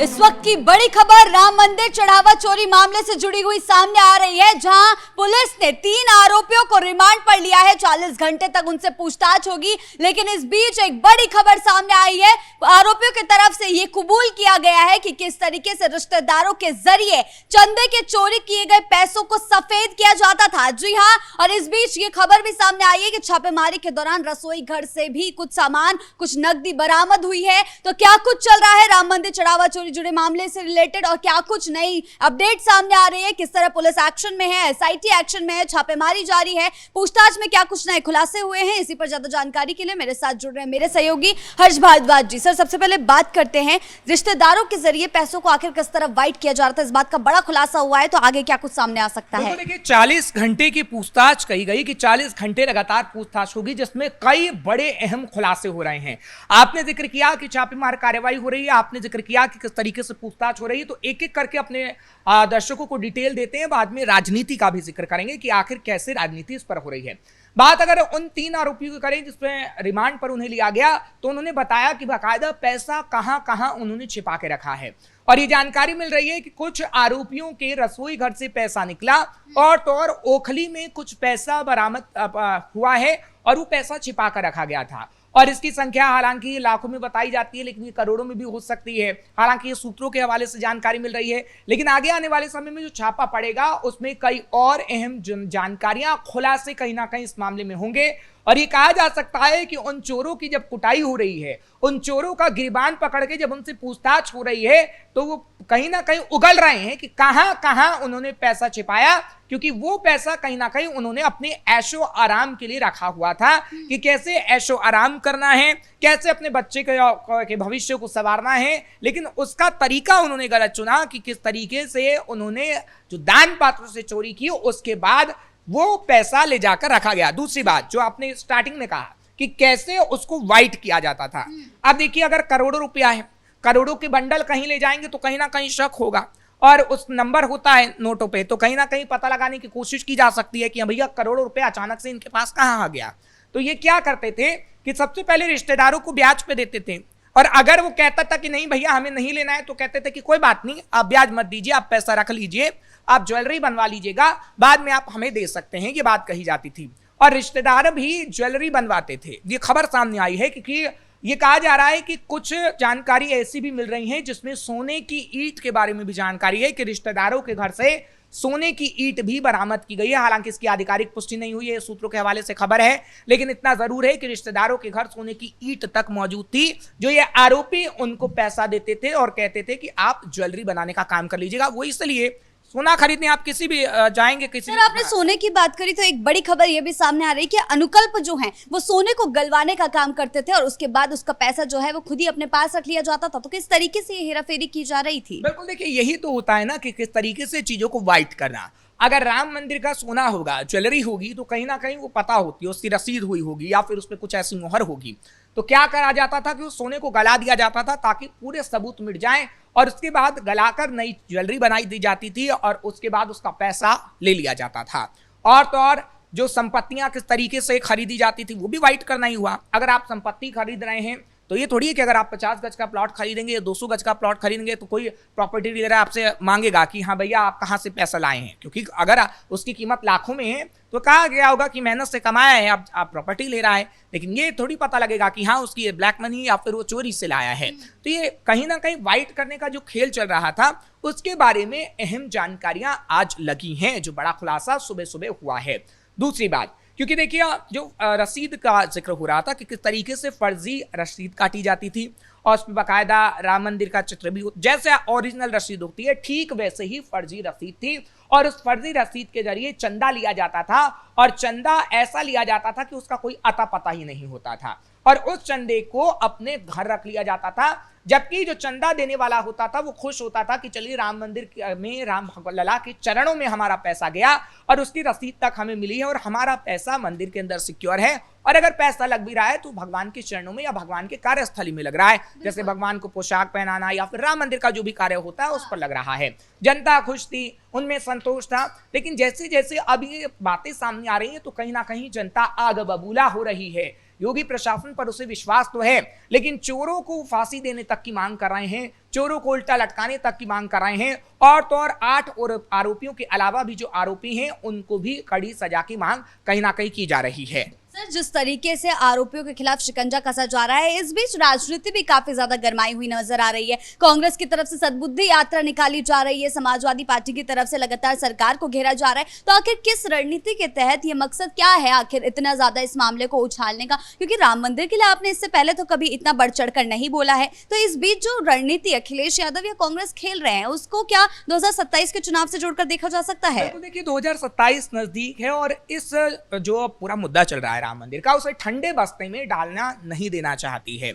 इस वक्त की बड़ी खबर राम मंदिर चढ़ावा चोरी मामले से जुड़ी हुई सामने आ रही है, जहां पुलिस ने 3 आरोपियों को रिमांड पर लिया है। 40 घंटे तक उनसे पूछताछ होगी, लेकिन इस बीच एक बड़ी खबर सामने आई है। आरोपियों की तरफ से यह कबूल किया गया है कि किस तरीके से रिश्तेदारों के जरिए चंदे के चोरी किए गए पैसों को सफेद किया जाता था। जी हां, और इस बीच ये खबर भी सामने आई है कि छापेमारी के दौरान रसोई घर से भी कुछ सामान, कुछ नकदी बरामद हुई है। तो क्या कुछ चल रहा है राम मंदिर चढ़ावा चोरी जुड़े मामले से रिलेटेड, और क्या कुछ नई अपडेट सामने आ रही है, किस तरह पुलिस एक्शन में है, एसआईटी एक्शन में है, छापेमारी जारी है, पूछताछ में क्या कुछ नए खुलासे हुए हैं, इसी पर ज्यादा जानकारी के लिए मेरे साथ जुड़ रहे हैं मेरे सहयोगी हर्ष भारद्वाज जी। सर, सबसे पहले बात करते हैं, रिश्तेदारों के जरिए पैसों को आखिर किस तरह वाइट किया जा रहा था, इस बात का बड़ा खुलासा हुआ है, तो आगे क्या कुछ सामने आ सकता है? देखिए, 40 घंटे की पूछताछ कही गई कि 40 घंटे लगातार पूछताछ होगी, जिसमें कई बड़े अहम खुलासे हो रहे हैं। आपने जिक्र किया कि छापेमार कार्रवाई हो रही है, आपने जिक्र किया कि किस तरीके से पूछताछ हो रही है, तो एक एक करके अपने दर्शकों को डिटेल देते हैं। बाद में राजनीति का भी जिक्र करेंगे कि आखिर कैसे राजनीति इस पर हो रही है। बात अगर उन 3 आरोपियों की करें जिसमें रिमांड पर उन्हें लिया गया, तो उन्होंने बताया कि बाकायदा पैसा कहां कहां उन्होंने छिपा के रखा है। और ये जानकारी मिल रही है कि कुछ आरोपियों के रसोई घर से पैसा निकला और तो और ओखली में कुछ पैसा बरामद हुआ है और वो पैसा छिपा कर रखा गया था। और इसकी संख्या हालांकि लाखों में बताई जाती है, लेकिन ये करोड़ों में भी हो सकती है। हालांकि ये सूत्रों के हवाले से जानकारी मिल रही है, लेकिन आगे आने वाले समय में जो छापा पड़ेगा उसमें कई और अहम जानकारियां, खुलासे कहीं ना कहीं इस मामले में होंगे। और ये कहा जा सकता है कि उन चोरों की जब कुटाई हो रही है, उन चोरों का गिरबान पकड़ के जब उनसे पूछताछ हो रही है, तो वो कहीं ना कहीं उगल रहे हैं कि कहां कहां उन्होंने पैसा छिपाया, क्योंकि वो पैसा कहीं ना कहीं उन्होंने अपने ऐशो आराम के लिए रखा हुआ था कि कैसे ऐशो आराम करना है, कैसे अपने बच्चे के भविष्य को संवारना है। लेकिन उसका तरीका उन्होंने गलत चुना कि किस तरीके से उन्होंने जो दान पात्रों से चोरी की, उसके बाद वो पैसा ले जाकर रखा गया। दूसरी बात जो आपने स्टार्टिंग में कहा कि कैसे उसको वाइट किया जाता था। अब देखिए, अगर करोड़ों रुपया है, करोड़ों के बंडल कहीं ले जाएंगे तो कहीं ना कहीं शक होगा, और उस नंबर होता है नोटों पे, तो कहीं ना कहीं पता लगाने की कोशिश की जा सकती है कि भैया करोड़ों रुपए अचानक से इनके पास कहां आ गया। तो ये क्या करते थे कि सबसे पहले रिश्तेदारों को ब्याज पे देते थे, और अगर वो कहता था कि नहीं भैया हमें नहीं लेना है, तो कहते थे कि कोई बात नहीं, आप ब्याज मत दीजिए, आप पैसा रख लीजिए, आप ज्वेलरी बनवा लीजिएगा, बाद में आप हमें दे सकते हैं। ये बात कही जाती थी, और रिश्तेदार भी ज्वेलरी बनवाते थे। ये खबर सामने आई है क्योंकि ये कहा जा रहा है कि कुछ जानकारी ऐसी भी मिल रही है जिसमें सोने की ईंट के बारे में भी जानकारी है कि रिश्तेदारों के घर से सोने की ईंट भी बरामद की गई है। हालांकि इसकी आधिकारिक पुष्टि नहीं हुई है, सूत्रों के हवाले से खबर है, लेकिन इतना जरूर है कि रिश्तेदारों के घर सोने की ईंट तक मौजूद थी, जो ये आरोपी उनको पैसा देते थे और कहते थे कि आप ज्वेलरी बनाने का काम कर लीजिएगा। वो इसलिए सोना खरीदने आप किसी भी जाएंगे किसी। सर, आपने सोने की बात करी तो एक बड़ी खबर यह भी सामने आ रही है कि अनुकल्प जो हैं वो सोने को गलवाने का काम करते थे, और उसके बाद उसका पैसा जो है वो खुद ही अपने पास रख लिया जाता था। तो किस तरीके से ये हेराफेरी की जा रही थी? बिल्कुल, देखिए यही तो होता है ना कि किस तरीके से चीजों को वाइट करना। अगर राम मंदिर का सोना होगा, ज्वेलरी होगी, तो कहीं ना कहीं वो पता होती है, उसकी रसीद हुई होगी या फिर उसमें कुछ ऐसी मोहर होगी। तो क्या करा जाता था कि उस सोने को गला दिया जाता था ताकि पूरे सबूत मिट जाएं, और उसके बाद गलाकर नई ज्वेलरी बनाई दी जाती थी, और उसके बाद उसका पैसा ले लिया जाता था। और तो और जो संपत्तियां किस तरीके से खरीदी जाती थी वो भी वाइट करना ही हुआ। अगर आप संपत्ति खरीद रहे हैं तो ये थोड़ी है कि अगर आप 50 गज का प्लॉट खरीदेंगे या 200 गज का प्लॉट खरीदेंगे तो कोई प्रॉपर्टी डीलर आपसे मांगेगा कि हाँ भैया आप कहाँ से पैसा लाए हैं, क्योंकि अगर उसकी कीमत लाखों में है तो कहा गया होगा कि मेहनत से कमाया है, अब आप प्रॉपर्टी ले रहा है। लेकिन ये थोड़ी पता लगेगा कि हाँ उसकी ब्लैक मनी या फिर वो चोरी से लाया है। तो ये कहीं ना कहीं वाइट करने का जो खेल चल रहा था उसके बारे में अहम जानकारियां आज लगी हैं, जो बड़ा खुलासा सुबह सुबह हुआ है। दूसरी बात, क्योंकि देखिए जो रसीद का जिक्र हो रहा था कि किस तरीके से फर्जी रसीद काटी जाती थी, और उसमें बाकायदा राम मंदिर का चित्र भी, जैसे ओरिजिनल रसीद होती है ठीक वैसे ही फर्जी रसीद थी, और उस फर्जी रसीद के जरिए चंदा लिया जाता था, और चंदा ऐसा लिया जाता था कि उसका कोई अता पता ही नहीं होता था, और उस चंदे को अपने घर रख लिया जाता था। जबकि जो चंदा देने वाला होता था वो खुश होता था कि चलिए राम मंदिर में राम लला के चरणों में हमारा पैसा गया और उसकी रसीद तक हमें मिली है और हमारा पैसा मंदिर के अंदर सिक्योर है, और अगर पैसा लग भी रहा है तो भगवान के चरणों में या भगवान के कार्यस्थली में लग रहा है, जैसे भगवान को पोशाक पहनाना या फिर राम मंदिर का जो भी कार्य होता है उस पर लग रहा है। जनता खुश थी, उनमें संतोष था। लेकिन जैसे जैसे अब ये बातें सामने आ रही हैं तो कहीं ना कहीं जनता आग बबूला हो रही है। योगी प्रशासन पर उसे विश्वास तो है, लेकिन चोरों को फांसी देने तक की मांग कर रहे हैं, चोरों को उल्टा लटकाने तक की मांग कर रहे हैं, और तो और 8 और आरोपियों के अलावा भी जो आरोपी हैं उनको भी कड़ी सजा की मांग कहीं ना कहीं की जा रही है। सर, जिस तरीके से आरोपियों के खिलाफ शिकंजा कसा जा रहा है, इस बीच राजनीति भी काफी ज्यादा गर्माई हुई नजर आ रही है। कांग्रेस की तरफ से सद्बुद्धि यात्रा निकाली जा रही है, समाजवादी पार्टी की तरफ से लगातार सरकार को घेरा जा रहा है। तो आखिर किस रणनीति के तहत ये मकसद क्या है आखिर इतना ज्यादा इस मामले को उछालने का? क्योंकि राम मंदिर के लिए आपने इससे पहले तो कभी इतना बढ़ चढ़कर नहीं बोला है। तो इस बीच जो रणनीति अखिलेश यादव या कांग्रेस खेल रहे हैं, उसको क्या 2027 के चुनाव से जोड़कर देखा जा सकता है? तो देखिए 2027 नजदीक है और इस जो पूरा मुद्दा चल रहा है राम मंदिर का, उसे ठंडे बस्ते में डालना नहीं देना चाहती है।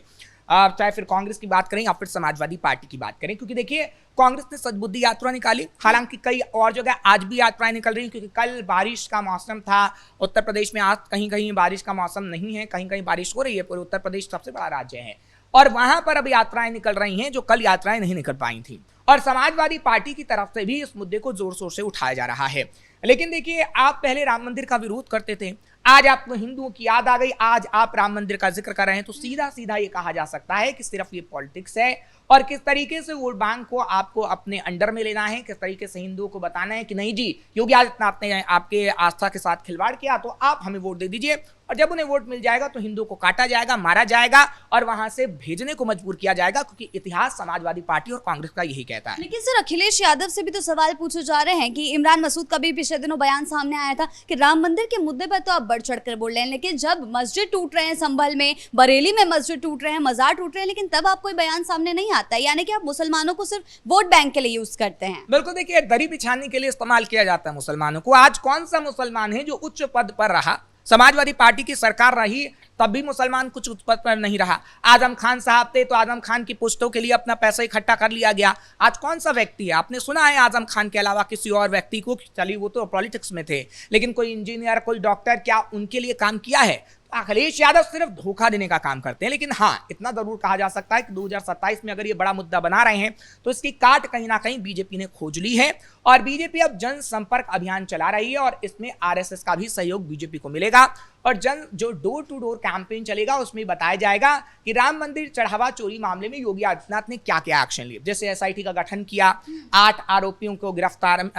चाहे फिर कांग्रेस की बात करें या फिर समाजवादी पार्टी की बात करें, क्योंकि देखिए कांग्रेस ने सद्बुद्धि यात्रा निकाली, हालांकि कई और जगह आज भी यात्राएं निकल रही हैं, क्योंकि कल बारिश का मौसम था उत्तर प्रदेश में। आज कहीं कहीं बारिश का मौसम नहीं है, कहीं कहीं बारिश हो रही है। पूरे उत्तर प्रदेश सबसे बड़ा राज्य है और वहां पर अब यात्राएं निकल रही हैं जो कल यात्राएं नहीं निकल पाई थी। और समाजवादी पार्टी की तरफ से भी इस मुद्दे को जोर शोर से उठाया जा रहा है। लेकिन देखिए, आप पहले राम मंदिर का विरोध करते थे, आज आपको हिंदुओं की याद आ गई, आज आप राम मंदिर का जिक्र कर रहे हैं, तो सीधा सीधा ये कहा जा सकता है कि सिर्फ ये पॉलिटिक्स है और किस तरीके से वोट बैंक को आपको अपने अंडर में लेना है, किस तरीके से हिंदुओं को बताना है कि नहीं जी, योगी आदित्यनाथ ने आपके आस्था के साथ खिलवाड़ किया तो आप हमें वोट दे दीजिए, और जब उन्हें वोट मिल जाएगा तो हिंदुओं को काटा जाएगा, मारा जाएगा और वहां से भेजने को मजबूर किया जाएगा, क्योंकि इतिहास समाजवादी पार्टी और कांग्रेस का यही कहता है। लेकिन सर, अखिलेश यादव से भी तो सवाल पूछे जा रहे हैं कि इमरान मसूद का भी पिछले दिनों बयान सामने आया था कि राम मंदिर के मुद्दे पर तो आप बढ़ चढ़कर बोल रहे हैं, लेकिन जब मस्जिद टूट रहे हैं, संभल में, बरेली में मस्जिद टूट रहे हैं, मजार टूट रहे हैं, लेकिन तब आप कोई बयान सामने नहीं आता है। यानी कि आप मुसलमानों को सिर्फ वोट बैंक के लिए यूज करते हैं। बिल्कुल, देखिए दरी बिछाने के लिए इस्तेमाल किया जाता है मुसलमानों को। आज कौन सा मुसलमान है जो उच्च पद पर रहा? समाजवादी पार्टी की सरकार रही तब भी मुसलमान कुछ उच्च पद पर नहीं रहा। आजम खान साहब थे तो आजम खान की पुश्तों के लिए अपना पैसा इकट्ठा कर लिया गया। आज कौन सा व्यक्ति है, आपने सुना है आजम खान के अलावा किसी और व्यक्ति को? चलिए वो तो पॉलिटिक्स में थे, लेकिन कोई इंजीनियर, कोई डॉक्टर, क्या उनके लिए काम किया है? अखिलेश यादव सिर्फ धोखा देने का काम करते हैं। लेकिन हाँ, इतना जरूर कहा जा सकता है कि 2027 में अगर ये बड़ा मुद्दा बना रहे हैं तो इसकी काट कहीं ना कहीं बीजेपी ने खोज ली है और बीजेपी अब जनसंपर्क अभियान चला रही है और इसमें आरएसएस का भी सहयोग बीजेपी को मिलेगा। और जो डोर टू डोर कैंपेन चलेगा उसमें बताया जाएगा कि राम मंदिर चढ़ावा चोरी मामले में योगी आदित्यनाथ ने क्या क्या एक्शन लिए। जैसे एसआईटी का गठन किया, 8 आरोपियों को गिरफ्तार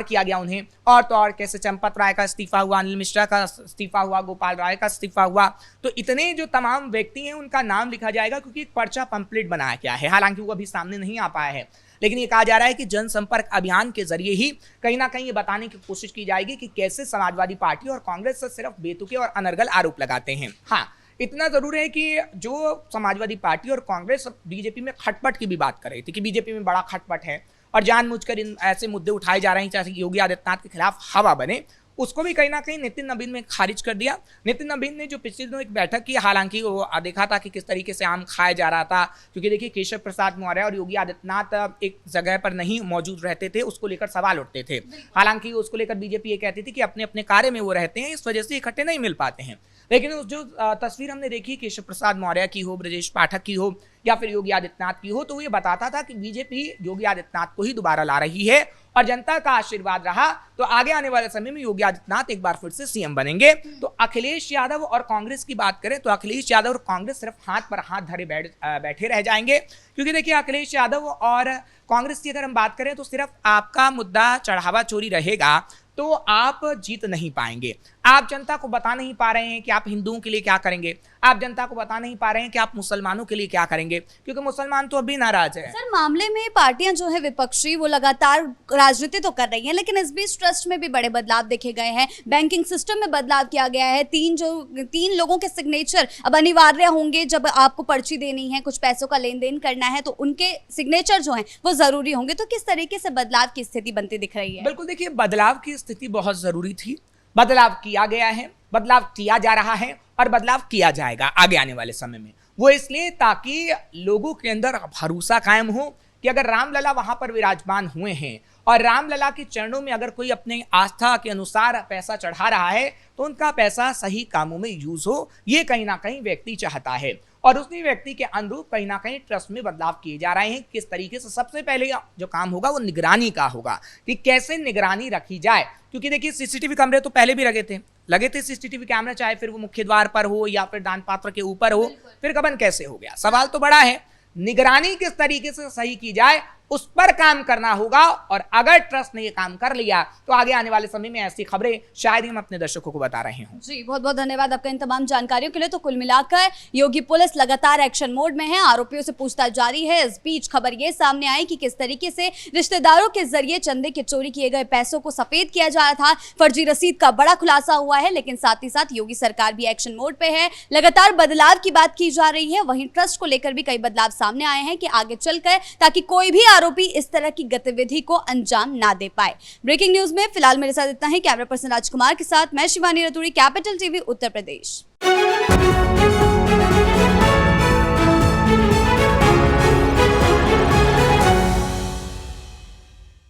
किया गया उन्हें, और तो और कैसे चंपत राय का इस्तीफा हुआ, अनिल मिश्रा का इस्तीफा हुआ, गोपाल राय का इस्तीफा हुआ। तो इतने जो तमाम व्यक्ति हैं उनका नाम लिखा जाएगा, क्योंकि एक पर्चा पंपलेट बनाया गया है। हालांकि वो अभी सामने नहीं आ पाया है, लेकिन ये कहा जा रहा है कि जनसंपर्क अभियान के जरिए ही कहीं ना कहीं ये बताने की कोशिश की जाएगी कि कैसे समाजवादी पार्टी और कांग्रेस से सिर्फ बेतुके और अनर्गल आरोप लगाते हैं। हाँ, इतना जरूर है कि जो समाजवादी पार्टी और कांग्रेस बीजेपी में खटपट की भी बात कर रही थी कि बीजेपी में बड़ा खटपट है और जानबूझकर इन ऐसे मुद्दे उठाए जा रहे हैं चाहे योगी आदित्यनाथ के खिलाफ हवा बने, उसको भी कहीं ना कहीं नितिन नबीन ने खारिज कर दिया। नितिन नबीन ने जो पिछले दिनों एक बैठक की, हालांकि वो देखा था कि किस तरीके से आम खाया जा रहा था, क्योंकि देखिए केशव प्रसाद मौर्य और योगी आदित्यनाथ एक जगह पर नहीं मौजूद रहते थे, उसको लेकर सवाल उठते थे। हालांकि उसको लेकर बीजेपी ये कहती थी कि अपने अपने कार्य में वो रहते हैं, इस वजह से इकट्ठे नहीं मिल पाते हैं। लेकिन उस जो तस्वीर हमने देखी केशव प्रसाद मौर्य की हो, ब्रजेश पाठक की हो या फिर योगी आदित्यनाथ की हो, तो वो ये बताता था कि बीजेपी योगी आदित्यनाथ को ही दोबारा ला रही है और जनता का आशीर्वाद रहा तो आगे आने वाले समय में योगी आदित्यनाथ एक बार फिर से सीएम बनेंगे। तो अखिलेश यादव और कांग्रेस की बात करें तो अखिलेश यादव और कांग्रेस सिर्फ हाथ पर हाथ धरे बैठे रह जाएंगे, क्योंकि देखिए अखिलेश यादव और कांग्रेस की अगर हम बात करें तो सिर्फ आपका मुद्दा चढ़ावा चोरी रहेगा तो आप जीत नहीं पाएंगे। आप जनता को बता नहीं पा रहे हैं कि आप हिंदुओं के लिए क्या करेंगे, आप जनता को बता नहीं पा रहे हैं कि आप मुसलमानों के लिए क्या करेंगे, क्योंकि मुसलमान तो अभी नाराज है। सर, मामले में पार्टियां जो है विपक्षी, वो लगातार राजनीति तो कर रही हैं, लेकिन इस बीच ट्रस्ट में भी बड़े बदलाव देखे गए हैं, बैंकिंग सिस्टम में बदलाव किया गया है। 3 लोगों के सिग्नेचर अब अनिवार्य होंगे जब आपको पर्ची देनी है, कुछ पैसों का लेन देन करना है, तो उनके सिग्नेचर जो है वो जरूरी होंगे। तो किस तरीके से बदलाव की स्थिति बनती दिख रही है? बिल्कुल, देखिए बदलाव की स्थिति बहुत जरूरी थी, बदलाव किया गया है, बदलाव किया जा रहा है और बदलाव किया जाएगा आगे आने वाले समय में। वो इसलिए ताकि लोगों के अंदर भरोसा कायम हो कि अगर रामलला वहां पर विराजमान हुए हैं और रामलला के चरणों में अगर कोई अपने आस्था के अनुसार पैसा चढ़ा रहा है तो उनका पैसा सही कामों में यूज हो, ये कहीं ना कहीं व्यक्ति चाहता है। और उसी व्यक्ति के अनुरूप कहीं ना कहीं ट्रस्ट में बदलाव किए जा रहे हैं। किस तरीके से? सबसे पहले जो काम होगा वो निगरानी का होगा कि कैसे निगरानी रखी जाए, क्योंकि देखिए सीसीटीवी कैमरे तो पहले भी लगे थे, लगे थे सीसीटीवी कैमरा, चाहे फिर वो मुख्य द्वार पर हो या फिर दान पात्र के ऊपर हो, फिर गबन कैसे हो गया? सवाल तो बड़ा है। निगरानी किस तरीके से सही की जाए उस पर काम करना होगा, और अगर ट्रस्ट ने ये काम कर लिया तो आगे आने वाले समय में ऐसी खबरें शायद ही हम अपने दर्शकों को बता रहे हों। जी, बहुत बहुत धन्यवाद आपका इन तमाम जानकारियों के लिए। तो कुल मिलाकर योगी पुलिस लगातार एक्शन मोड में है, आरोपियों से पूछताछ जारी है। इस बीच खबर ये सामने आई कि किस तरीके से रिश्तेदारों के जरिए चंदे के चोरी किए गए पैसों को सफेद किया जा रहा था। फर्जी रसीद का बड़ा खुलासा हुआ है, लेकिन साथ ही साथ योगी सरकार भी एक्शन मोड पे है। लगातार बदलाव की बात की जा रही है। वहीं ट्रस्ट को लेकर भी कई बदलाव सामने आए हैं कि आगे चलकर ताकि कोई भी आरोपी इस तरह की गतिविधि को अंजाम ना दे पाए। ब्रेकिंग न्यूज में फिलहाल मेरे साथ इतना ही। कैमरा पर्सन राजकुमार के साथ मैं शिवानी रतूड़ी, कैपिटल टीवी उत्तर प्रदेश।